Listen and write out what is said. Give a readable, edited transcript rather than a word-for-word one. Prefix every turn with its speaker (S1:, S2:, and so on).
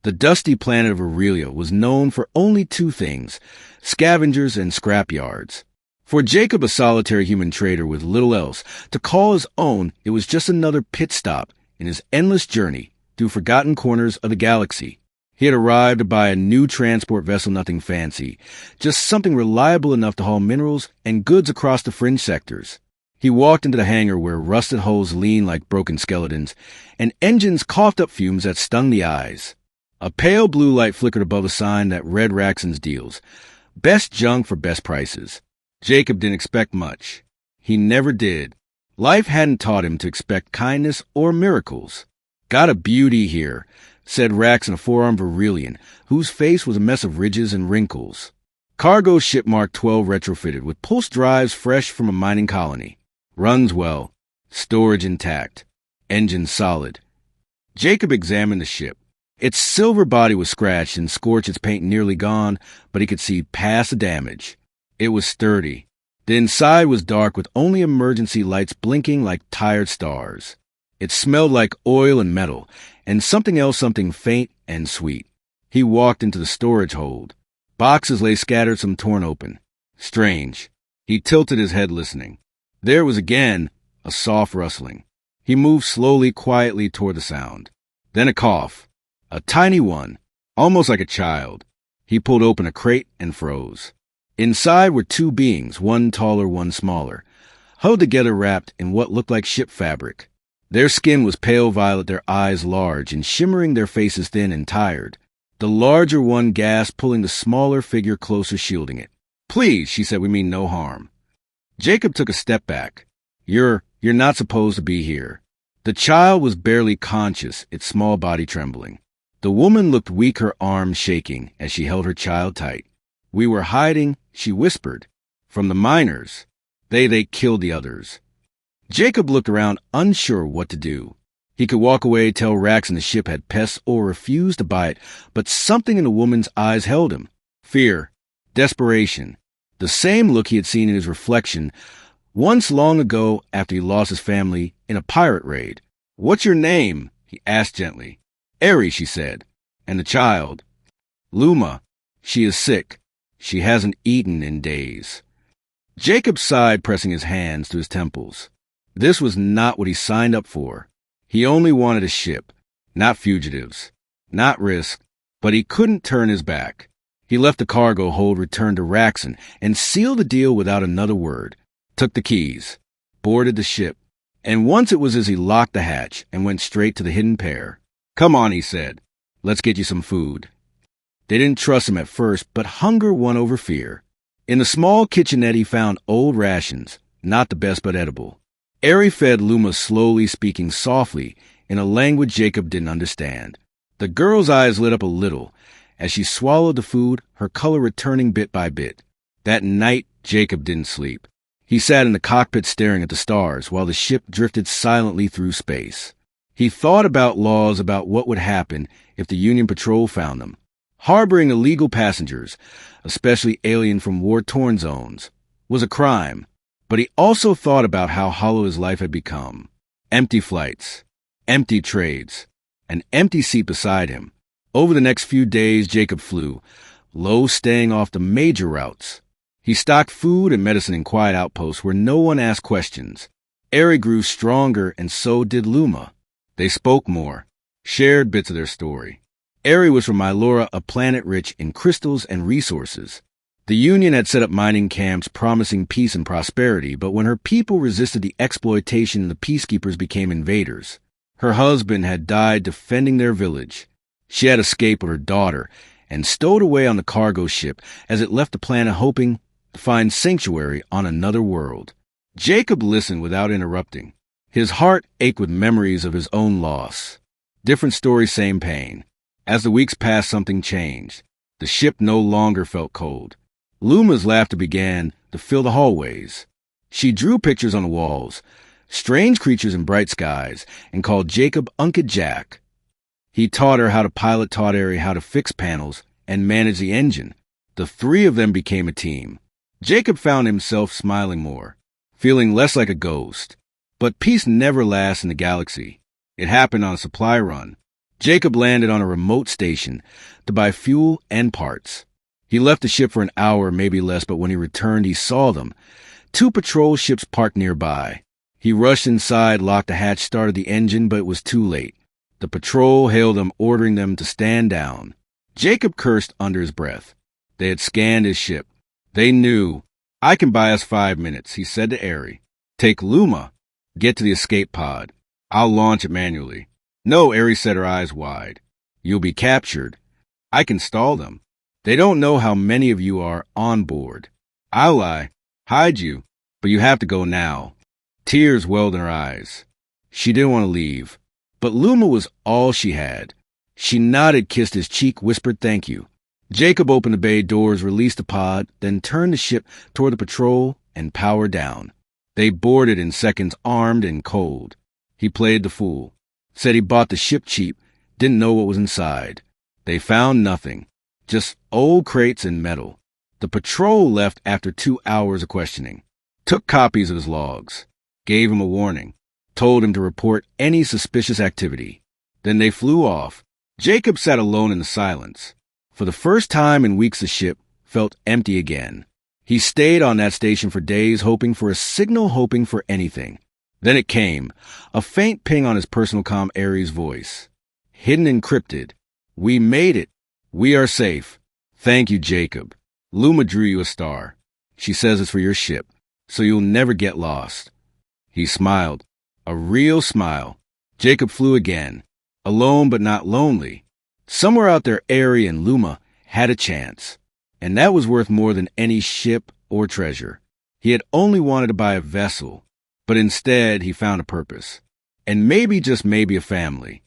S1: The dusty planet of Aurelia was known for only two things: scavengers and scrapyards. For Jacob, a solitary human trader with little else to call his own, it was just another pit stop in his endless journey through forgotten corners of the galaxy. He had arrived to buy a new transport vessel, nothing fancy, just something reliable enough to haul minerals and goods across the fringe sectors. He walked into the hangar where rusted hulls leaned like broken skeletons, and engines coughed up fumes that stung the eyes. A pale blue light flickered above a sign that read Raxon's deals. Best junk for best prices. Jacob didn't expect much. He never did. Life hadn't taught him to expect kindness or miracles. "Got a beauty here," said Raxon, a four-armed Aurelian, whose face was a mess of ridges and wrinkles. Cargo ship Mark 12 retrofitted, with pulse drives fresh from a mining colony. Runs well. Storage intact. Engine solid. Jacob examined the ship. Its silver body was scratched and scorched, its paint nearly gone, but he could see past the damage. It was sturdy. The inside was dark with only emergency lights blinking like tired stars. It smelled like oil and metal, and something faint and sweet. He walked into the storage hold. Boxes lay scattered, some torn open. Strange. He tilted his head, listening. There was again a soft rustling. He moved slowly, quietly toward the sound. Then a cough. A tiny one, almost like a child. He pulled open a crate and froze. Inside were two beings, one taller, one smaller, huddled together wrapped in what looked like ship fabric. Their skin was pale violet, their eyes large and shimmering, their faces thin and tired. The larger one gasped, pulling the smaller figure closer, shielding it. "Please," she said, "we mean no harm." Jacob took a step back. You're not supposed to be here." The child was barely conscious, its small body trembling. The woman looked weak, her arms shaking as she held her child tight. "We were hiding," she whispered, "from the miners. They killed the others." Jacob looked around, unsure what to do. He could walk away, tell Raxon the ship had pests, or refuse to buy it, but something in the woman's eyes held him. Fear. Desperation. The same look he had seen in his reflection once long ago after he lost his family in a pirate raid. "What's your name?" he asked gently. "Eri," she said. "And the child?" "Luma. She is sick. She hasn't eaten in days." Jacob sighed, pressing his hands to his temples. This was not what he signed up for. He only wanted a ship, not fugitives, not risk, but he couldn't turn his back. He left the cargo hold, returned to Raxon, and sealed the deal without another word. Took the keys, boarded the ship, and once it was as he locked the hatch and went straight to the hidden pair. "Come on," he said. "Let's get you some food." They didn't trust him at first, but hunger won over fear. In the small kitchenette he found old rations, not the best but edible. Eri fed Luma slowly, speaking softly in a language Jacob didn't understand. The girl's eyes lit up a little. As she swallowed the food, her color returning bit by bit. That night, Jacob didn't sleep. He sat in the cockpit staring at the stars while the ship drifted silently through space. He thought about laws, about what would happen if the Union Patrol found them. Harboring illegal passengers, especially alien from war-torn zones, was a crime. But he also thought about how hollow his life had become. Empty flights, empty trades, an empty seat beside him. Over the next few days, Jacob flew, low, staying off the major routes. He stocked food and medicine in quiet outposts where no one asked questions. Eri grew stronger, and so did Luma. They spoke more, shared bits of their story. Eri was from Mylora, a planet rich in crystals and resources. The Union had set up mining camps promising peace and prosperity, but when her people resisted the exploitation, the peacekeepers became invaders. Her husband had died defending their village. She had escaped with her daughter and stowed away on the cargo ship as it left the planet, hoping to find sanctuary on another world. Jacob listened without interrupting. His heart ached with memories of his own loss. Different story, same pain. As the weeks passed, something changed. The ship no longer felt cold. Luma's laughter began to fill the hallways. She drew pictures on the walls, strange creatures in bright skies, and called Jacob Uncle Jack. He taught her how to pilot, taught Eri how to fix panels and manage the engine. The three of them became a team. Jacob found himself smiling more, feeling less like a ghost. But peace never lasts in the galaxy. It happened on a supply run. Jacob landed on a remote station to buy fuel and parts. He left the ship for an hour, maybe less, but when he returned, he saw them. 2 patrol ships parked nearby. He rushed inside, locked the hatch, started the engine, but it was too late. The patrol hailed him, ordering them to stand down. Jacob cursed under his breath. They had scanned his ship. They knew. "I can buy us 5 minutes," he said to Aerie. "Take Luma. Get to the escape pod. I'll launch it manually." "No," Aerie said, her eyes wide. "You'll be captured. I can stall them. They don't know how many of you are on board. I'll hide you, but you have to go now." Tears welled in her eyes. She didn't want to leave, but Luma was all she had. She nodded, kissed his cheek, whispered thank you. Jacob opened the bay doors, released the pod, then turned the ship toward the patrol and powered down. They boarded in seconds, armed and cold. He played the fool. Said he bought the ship cheap, didn't know what was inside. They found nothing, just old crates and metal. The patrol left after 2 hours of questioning, took copies of his logs, gave him a warning, told him to report any suspicious activity. Then they flew off. Jacob sat alone in the silence. For the first time in weeks, the ship felt empty again. He stayed on that station for days, hoping for a signal, hoping for anything. Then it came, a faint ping on his personal comm, Aerie's voice. Hidden encrypted. "We made it. We are safe. Thank you, Jacob. Luma drew you a star. She says it's for your ship, so you'll never get lost." He smiled. A real smile. Jacob flew again. Alone but not lonely. Somewhere out there, Aerie and Luma had a chance. And that was worth more than any ship or treasure. He had only wanted to buy a vessel, but instead he found a purpose. And maybe, just maybe, a family.